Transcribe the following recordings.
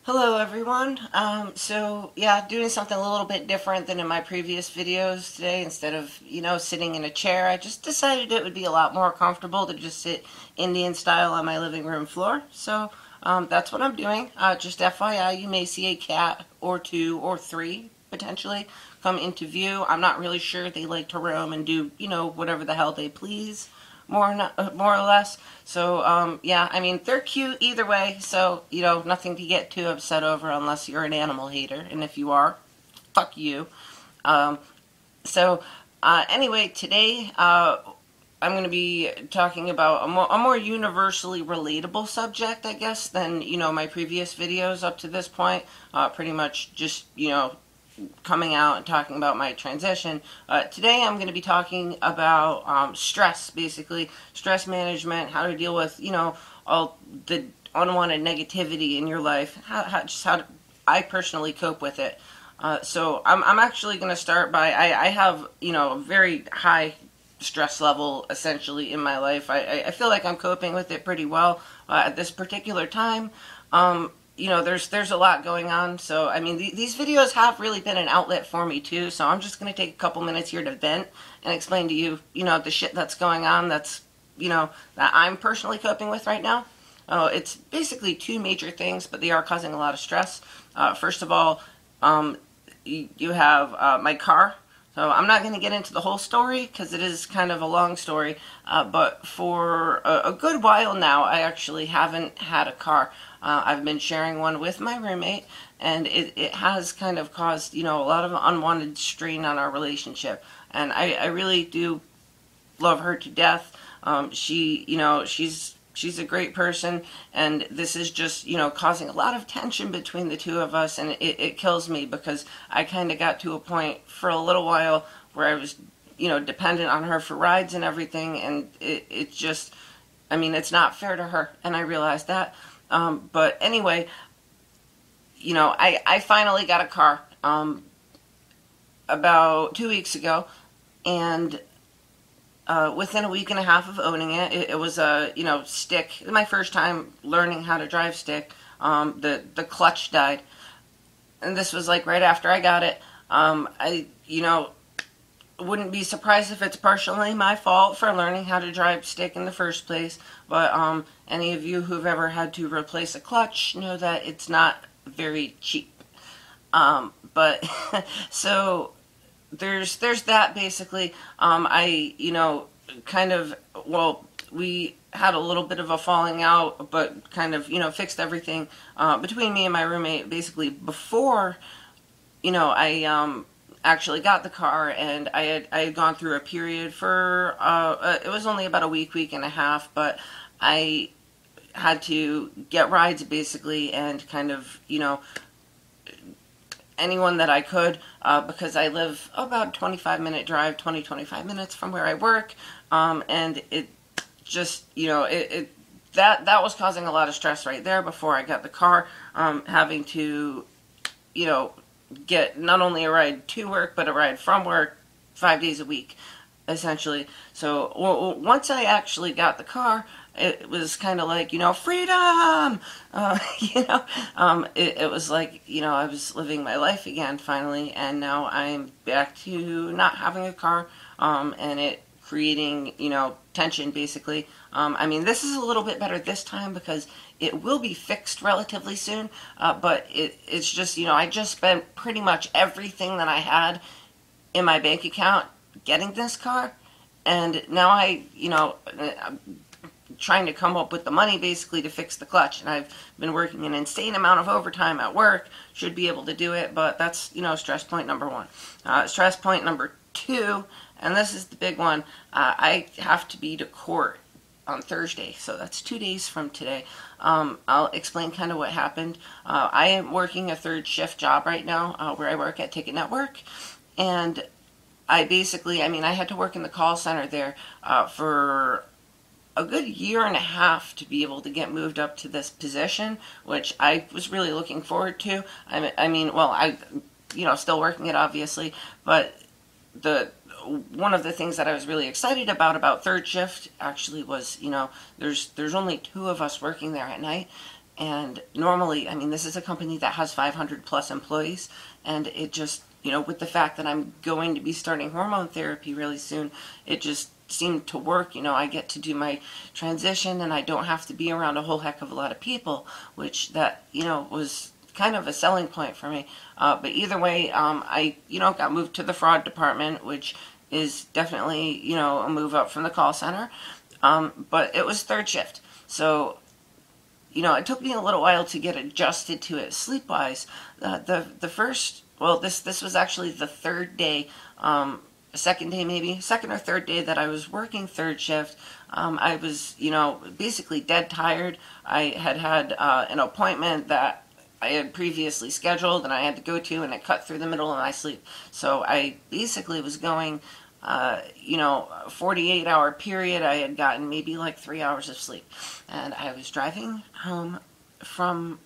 Hello everyone. So yeah, doing something a little bit different than in my previous videos today. Instead of, sitting in a chair, I just decided it would be a lot more comfortable to just sit Indian style on my living room floor. So that's what I'm doing. Just FYI, you may see a cat or two or three potentially come into view. I'm not really sure. They like to roam and do, whatever the hell they please, more or less. So, yeah, I mean, they're cute either way, so, nothing to get too upset over unless you're an animal hater, and if you are, fuck you. Um, anyway, today, I'm going to be talking about a more universally relatable subject, I guess, than, my previous videos up to this point. Pretty much just, coming out and talking about my transition. Today I'm going to be talking about stress, basically. Stress management, how to deal with, all the unwanted negativity in your life, how I personally cope with it. So I'm actually going to start by, I have, a very high stress level essentially in my life. I feel like I'm coping with it pretty well at this particular time. There's a lot going on. So, I mean, these videos have really been an outlet for me, too. So I'm just going to take a couple minutes here to vent and explain to you, the shit that's going on that's, that I'm personally coping with right now. It's basically two major things, but they are causing a lot of stress. First of all, you have my car. So I'm not going to get into the whole story because it is kind of a long story, but for a good while now, I actually haven't had a car. I've been sharing one with my roommate, and it has kind of caused, a lot of unwanted strain on our relationship. And I really do love her to death. She's a great person, and this is just, causing a lot of tension between the two of us, and it kills me because I kind of got to a point for a little while where I was, dependent on her for rides and everything, and it just, I mean, it's not fair to her, and I realized that. But anyway, I finally got a car about 2 weeks ago, and within a week and a half of owning it, it was a, stick. My first time learning how to drive stick. The clutch died. And this was like right after I got it. I wouldn't be surprised if it's partially my fault for learning how to drive stick in the first place. But any of you who've ever had to replace a clutch know that it's not very cheap. But so there's that basically. We had a little bit of a falling out, but kind of, fixed everything between me and my roommate basically before, I actually got the car, and I had gone through a period for, it was only about a week and a half, but I had to get rides basically and kind of, anyone that I could, because I live about 25-minute drive, 25 minutes from where I work, and it just, that was causing a lot of stress right there before I got the car, having to, get not only a ride to work, but a ride from work 5 days a week, essentially. So once I actually got the car, it was kind of like, freedom! It was like, I was living my life again, finally, and now I'm back to not having a car, and it creating, tension, basically. I mean, this is a little bit better this time because it will be fixed relatively soon, but it's just, I just spent pretty much everything that I had in my bank account getting this car, and now I'm trying to come up with the money basically to fix the clutch, and I've been working an insane amount of overtime at work, should be able to do it, but that's, stress point number one. Stress point number two, and this is the big one, I have to be to court on Thursday, so that's 2 days from today. I'll explain kind of what happened. I am working a third shift job right now, where I work at Ticket Network, and I basically, I had to work in the call center there for a good year and a half to be able to get moved up to this position, which I was really looking forward to. Still working it obviously, but one of the things that I was really excited about third shift actually was, there's only 2 of us working there at night, And normally, I mean, this is a company that has 500 plus employees, and it just, with the fact that I'm going to be starting hormone therapy really soon, it just seemed to work. I get to do my transition and I don't have to be around a whole heck of a lot of people, which that, was kind of a selling point for me. But either way, I, got moved to the fraud department, which is definitely, a move up from the call center. But it was third shift. So, it took me a little while to get adjusted to it sleep-wise. The first, well, this was actually the third day, second day maybe, second or third day that I was working third shift. I was, basically dead tired. I had an appointment that I had previously scheduled and I had to go to, and it cut through the middle of my sleep. So I basically was going, 48-hour period. I had gotten maybe like 3 hours of sleep. And I was driving home from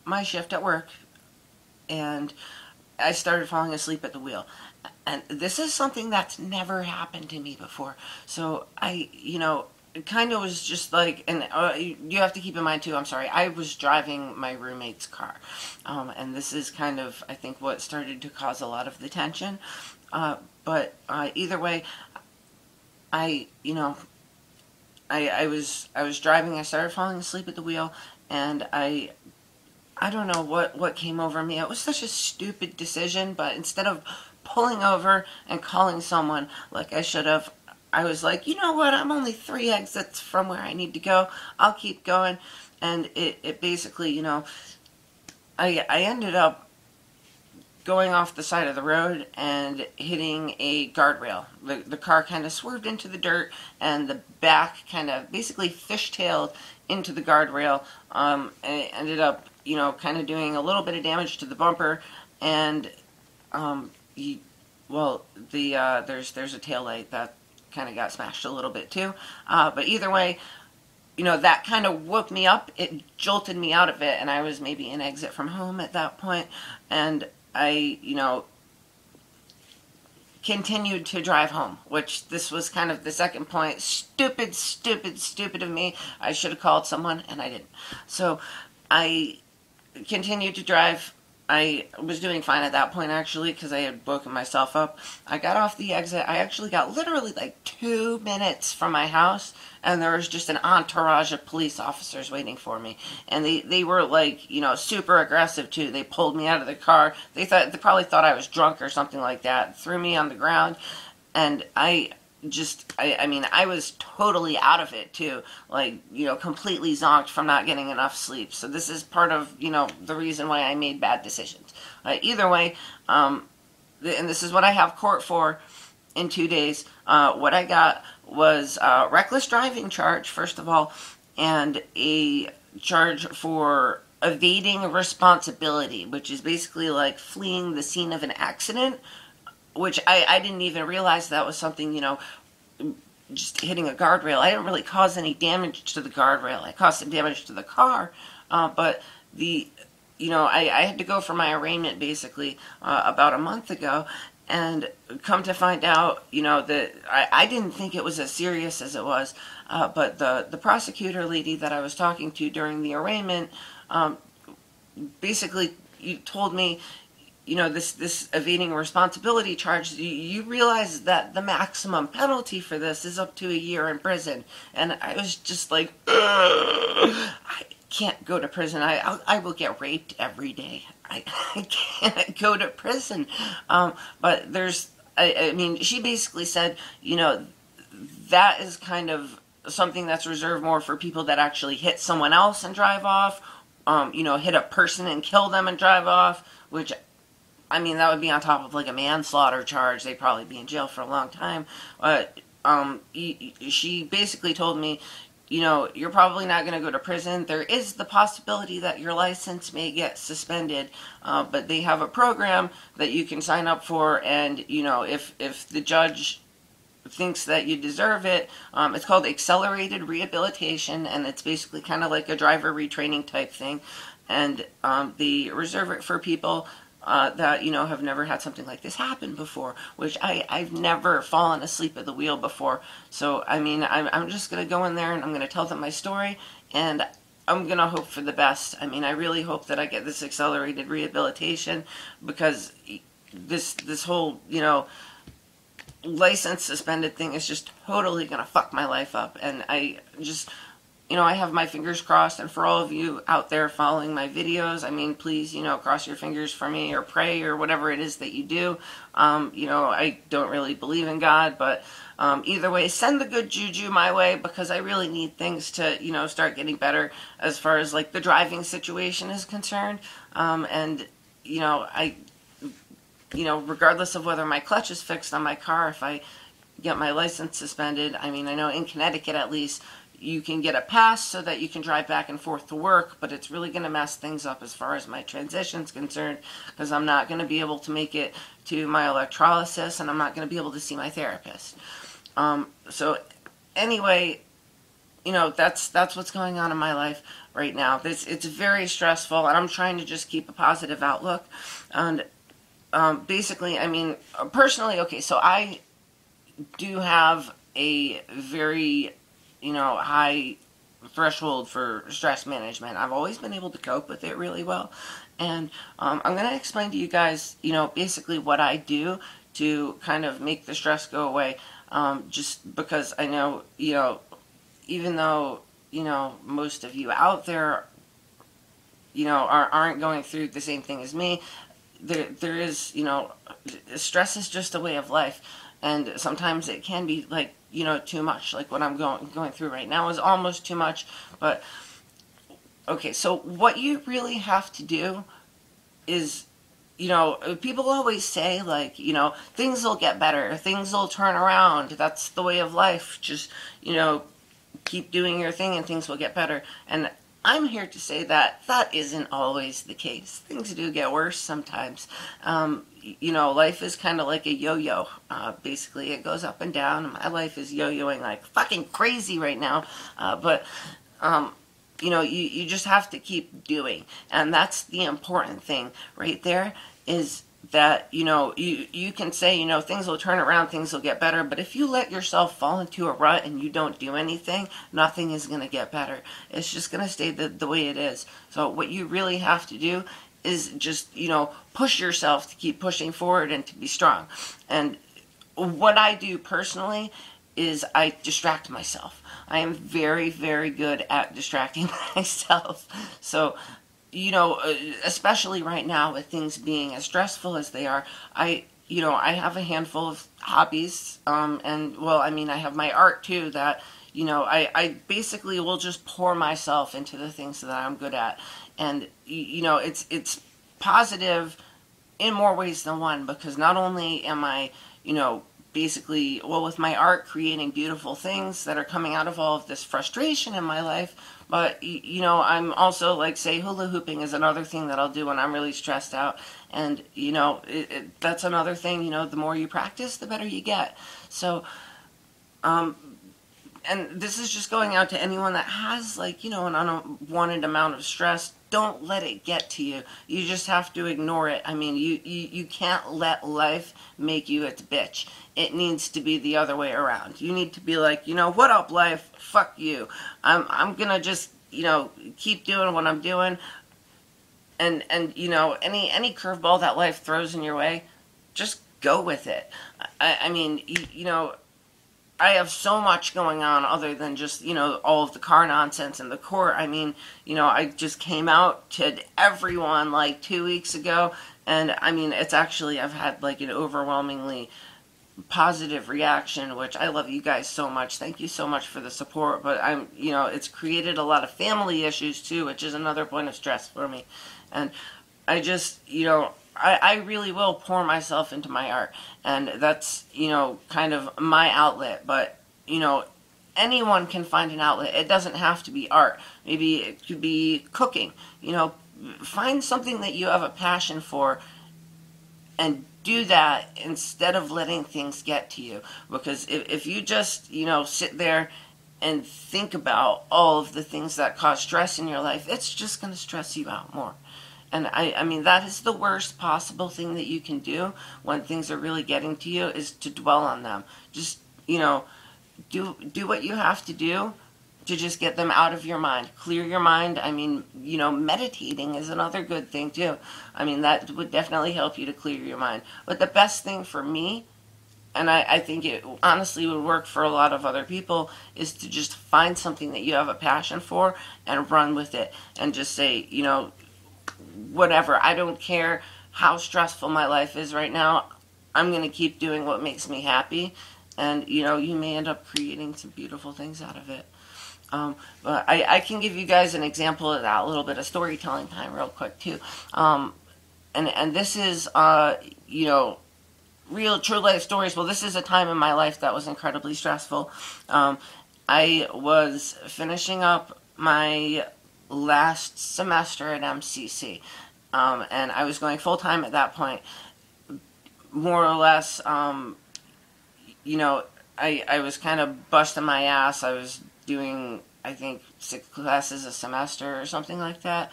my shift at work, and I started falling asleep at the wheel. And this is something that's never happened to me before. So I, it kind of was just like, and you have to keep in mind too, I'm sorry, I was driving my roommate's car. And this is kind of, I think, what started to cause a lot of the tension. But either way, I was driving, I started falling asleep at the wheel, and I don't know what came over me. It was such a stupid decision, but instead of pulling over and calling someone like I should have, I was like, you know what, I'm only 3 exits from where I need to go. I'll keep going. And it basically, I ended up going off the side of the road and hitting a guardrail. The car kind of swerved into the dirt, and the back kind of basically fishtailed into the guardrail. And it ended up, kind of doing a little bit of damage to the bumper, and there's a tail light that kind of got smashed a little bit too. But either way, that kind of woke me up. It jolted me out of it, and I was maybe an exit from home at that point, and I, continued to drive home, which this was kind of the second point. Stupid of me. I should have called someone, and I didn't. So I continued to drive. I was doing fine at that point, actually, because I had woken myself up. I got off the exit. I actually got literally like 2 minutes from my house, and there was just an entourage of police officers waiting for me. And they were like, super aggressive too. They pulled me out of the car. They probably thought I was drunk or something like that. Threw me on the ground, and I was totally out of it too, like, completely zonked from not getting enough sleep. So this is part of, the reason why I made bad decisions. Either way, and this is what I have court for in 2 days. What I got was a reckless driving charge, first of all, and a charge for evading responsibility, which is basically like fleeing the scene of an accident, which I didn't even realize that was something, just hitting a guardrail. I didn't really cause any damage to the guardrail. I caused some damage to the car, but I had to go for my arraignment basically about a month ago, and come to find out, that I didn't think it was as serious as it was, but the prosecutor lady that I was talking to during the arraignment basically told me, this evading responsibility charge, you realize that the maximum penalty for this is up to 1 year in prison. And I was just like, I can't go to prison. I will get raped every day. I can't go to prison. But she basically said, that is kind of something that's reserved more for people that actually hit someone else and drive off, hit a person and kill them and drive off, which, that would be on top of like a manslaughter charge. They'd probably be in jail for a long time. But she basically told me, you're probably not going to go to prison. There is the possibility that your license may get suspended, but they have a program that you can sign up for, and, if the judge thinks that you deserve it, it's called accelerated rehabilitation, and it's basically kind of like a driver retraining type thing, and they reserve it for people that, have never had something like this happen before, which I've never fallen asleep at the wheel before. So, I'm just going to go in there and I'm going to tell them my story, and I'm gonna hope for the best. I mean, I really hope that I get this accelerated rehabilitation, because this whole, license suspended thing is just totally gonna fuck my life up. And I just, I have my fingers crossed. And for all of you out there following my videos, I mean, please, cross your fingers for me, or pray, or whatever it is that you do. I don't really believe in God, but either way, send the good juju my way, because I really need things to, start getting better as far as like the driving situation is concerned. Regardless of whether my clutch is fixed on my car, if I get my license suspended, I mean, I know in Connecticut at least, you can get a pass so that you can drive back and forth to work, but it's really going to mess things up as far as my transition's concerned, because I'm not going to be able to make it to my electrolysis, and I'm not going to be able to see my therapist. So anyway, that's what's going on in my life right now. It's very stressful, and I'm trying to just keep a positive outlook. And basically, I mean, personally, okay, so I do have a very, high threshold for stress management. I've always been able to cope with it really well. And I'm going to explain to you guys, basically what I do to kind of make the stress go away. Just because I know, even though, most of you out there, aren't going through the same thing as me, there is, stress is just a way of life. And sometimes it can be like, too much. Like what I'm going through right now is almost too much. But okay, so what you really have to do is, people always say, like, things will get better, things will turn around, that's the way of life, just, keep doing your thing and things will get better. And I'm here to say that that isn't always the case. Things do get worse sometimes. Life is kind of like a yo-yo. Basically, it goes up and down. My life is yo-yoing like fucking crazy right now. You just have to keep doing. And that's the important thing right there, is that, you can say, things will turn around, things will get better, but if you let yourself fall into a rut and you don't do anything, nothing is going to get better. It's just going to stay the way it is. So what you really have to do is just, push yourself to keep pushing forward and to be strong. And what I do personally is I distract myself. I am very, very good at distracting myself. So, especially right now with things being as stressful as they are, I have a handful of hobbies, and, well, I mean, I have my art too, that, I basically will just pour myself into the things that I'm good at. And, it's positive in more ways than one, because not only am I, basically, well, with my art, creating beautiful things that are coming out of all of this frustration in my life, but, I'm also, like, say, hula hooping is another thing that I'll do when I'm really stressed out. And, that's another thing, the more you practice, the better you get. So, and this is just going out to anyone that has, like, an unwanted amount of stress. Don't let it get to you. You just have to ignore it. I mean, you can't let life make you its bitch. It needs to be the other way around. You need to be like, what up, life? Fuck you. I'm gonna just, keep doing what I'm doing. And any curveball that life throws in your way, just go with it. I mean, I have so much going on other than just, all of the car nonsense in the court. I mean, I just came out to everyone like 2 weeks ago, and I mean, it's actually, I've had like an overwhelmingly positive reaction, which I love you guys so much. Thank you so much for the support. But it's created a lot of family issues too, which is another point of stress for me. And I just, I really will pour myself into my art, and that's, kind of my outlet. But, anyone can find an outlet. It doesn't have to be art. Maybe it could be cooking. Find something that you have a passion for and do that instead of letting things get to you. Because if you just, sit there and think about all of the things that cause stress in your life, it's just going to stress you out more. And I mean, that is the worst possible thing that you can do when things are really getting to you, is to dwell on them. Just, do what you have to do to just get them out of your mind, clear your mind. I mean, meditating is another good thing too. I mean, that would definitely help you to clear your mind. But the best thing for me, and I think it honestly would work for a lot of other people, is to just find something that you have a passion for and run with it and just say, whatever, I don't care how stressful my life is right now, I'm going to keep doing what makes me happy, and you may end up creating some beautiful things out of it. But I can give you guys an example of that, a little bit of storytelling time real quick too. And this is, real true life stories. Well, this is a time in my life that was incredibly stressful. I was finishing up my last semester at MCC, and I was going full-time at that point. More or less, I was kind of busting my ass. I was doing, I think, 6 classes a semester or something like that,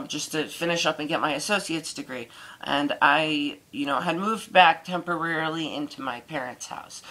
just to finish up and get my associate's degree. And I, had moved back temporarily into my parents' house,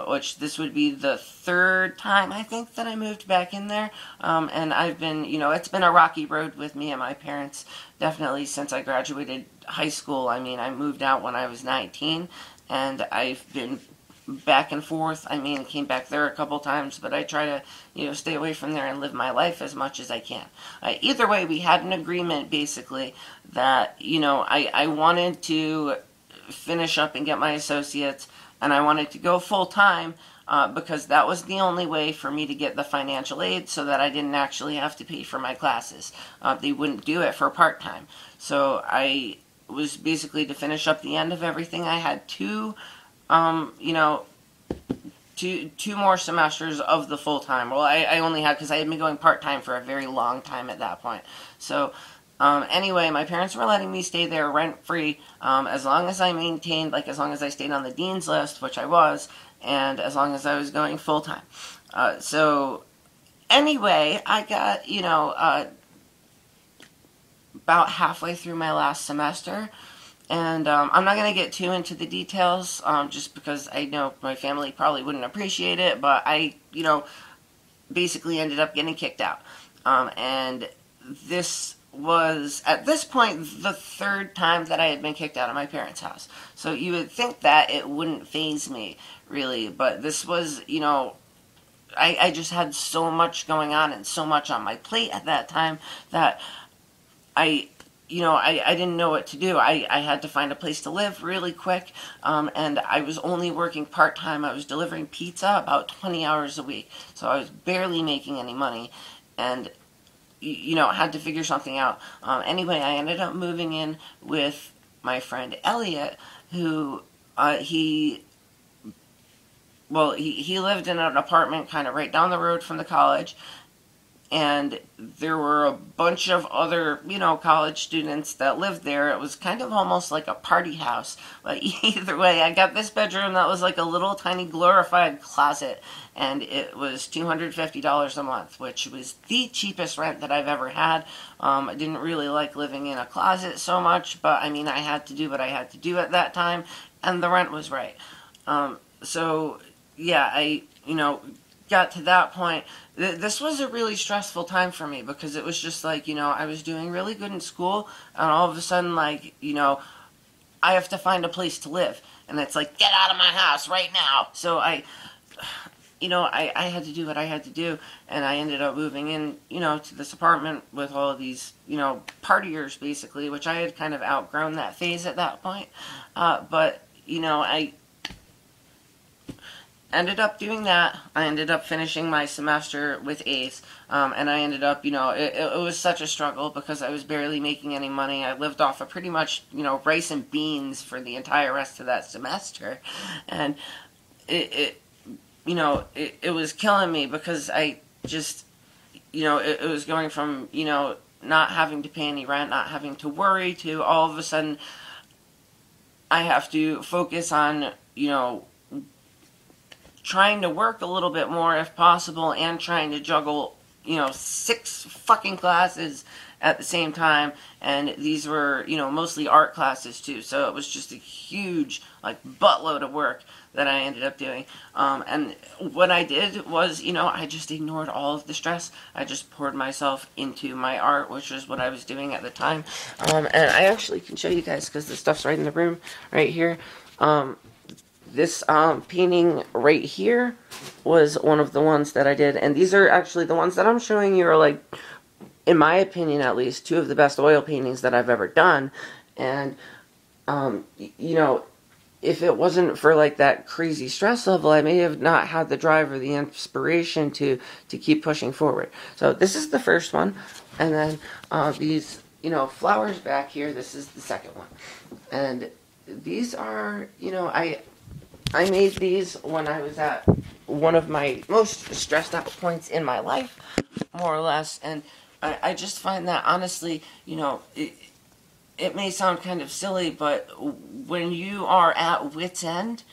which this would be the 3rd time, I think, that I moved back in there. And I've been, it's been a rocky road with me and my parents, definitely since I graduated high school. I mean, I moved out when I was 19, and I've been back and forth. I mean, came back there a couple times, but I try to, stay away from there and live my life as much as I can. Either way, we had an agreement, basically, that, I wanted to finish up and get my associates, and I wanted to go full-time, because that was the only way for me to get the financial aid so that I didn't actually have to pay for my classes. They wouldn't do it for part-time. So I was basically to finish up the end of everything. I had two more semesters of the full-time. Well, I only had, because I had been going part-time for a very long time at that point. So, anyway, my parents were letting me stay there rent-free, as long as I maintained, as long as I stayed on the dean's list, which I was, and as long as I was going full-time. So, anyway, I got, about halfway through my last semester, and I'm not going to get too into the details, just because I know my family probably wouldn't appreciate it, but I, basically ended up getting kicked out. And this was, at this point, the 3rd time that I had been kicked out of my parents' house. So you would think that it wouldn't faze me, really, but this was, I just had so much going on and so much on my plate at that time that I didn't know what to do. I had to find a place to live really quick, and I was only working part-time. I was delivering pizza about 20 hours a week, so I was barely making any money, and, had to figure something out. Anyway, I ended up moving in with my friend Elliot, who, he lived in an apartment kind of right down the road from the college, and there were a bunch of other, college students that lived there. It was kind of almost like a party house. But either way, I got this bedroom that was like a little tiny glorified closet, and it was $250 a month, which was the cheapest rent that I've ever had. I didn't really like living in a closet so much, but I mean, I had to do what I had to do at that time, and the rent was right. So, yeah, I, got to that point. This was a really stressful time for me, because it was just like, I was doing really good in school, and all of a sudden, I have to find a place to live, and it's like, get out of my house right now. So I had to do what I had to do, and I ended up moving in, to this apartment with all of these, partiers, basically, which I had kind of outgrown that phase at that point. But, I ended up doing that. I ended up finishing my semester with A's, and I ended up, it was such a struggle because I was barely making any money. I lived off of pretty much, rice and beans for the entire rest of that semester, and it was killing me, because I just, it was going from, not having to pay any rent, not having to worry, to all of a sudden I have to focus on, trying to work a little bit more if possible, and trying to juggle, 6 fucking classes at the same time, and these were, you know, mostly art classes too, so it was just a huge, like, buttload of work that I ended up doing. And what I did was, you know, I just ignored all of the stress. I just poured myself into my art, which is what I was doing at the time. And I actually can show you guys, because the stuff's right in the room, right here. This painting right here was one of the ones that I did, and these are actually the ones that I'm showing you are, like, in my opinion at least, two of the best oil paintings that I've ever done. And you know, if it wasn't for, like, that crazy stress level, I may have not had the drive or the inspiration to keep pushing forward. So this is the first one, and then these, you know, flowers back here, this is the second one. And these are, you know, I made these when I was at one of my most stressed out points in my life, more or less, and I just find that, honestly, you know, it may sound kind of silly, but when you are at wit's end,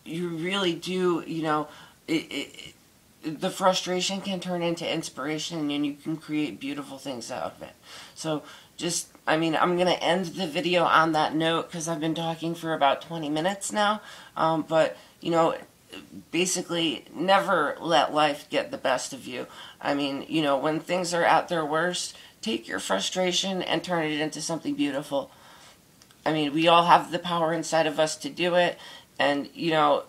you really do, you know, the frustration can turn into inspiration, and you can create beautiful things out of it. So just, I mean, I'm going to end the video on that note, because I've been talking for about 20 minutes now, but, you know, basically, never let life get the best of you. I mean, you know, when things are at their worst, take your frustration and turn it into something beautiful. I mean, we all have the power inside of us to do it, and, you know,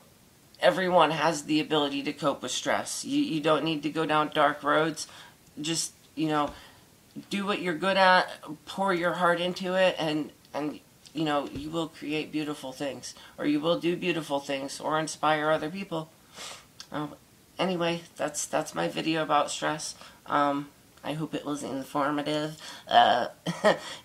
everyone has the ability to cope with stress. You don't need to go down dark roads. Just, you know, do what you're good at, pour your heart into it, and you know, you will create beautiful things, or you will do beautiful things, or inspire other people. Anyway, that's my video about stress. I hope it was informative.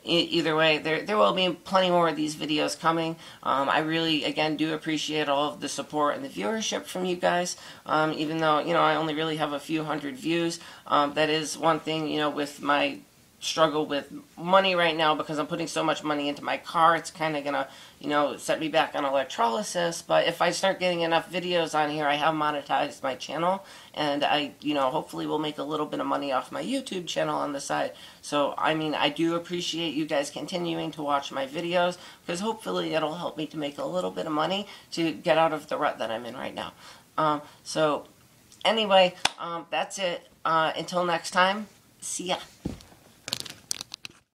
Either way, there will be plenty more of these videos coming. I really, again, do appreciate all of the support and the viewership from you guys. Even though, you know, I only really have a few hundred views. That is one thing, you know, with my struggle with money right now, because I'm putting so much money into my car. It's kind of gonna, you know, set me back on electrolysis. But if I start getting enough videos on here, I have monetized my channel, and I, you know, hopefully will make a little bit of money off my YouTube channel on the side. So, I mean, I do appreciate you guys continuing to watch my videos, because hopefully it'll help me to make a little bit of money to get out of the rut that I'm in right now. So, anyway, that's it. Until next time, see ya.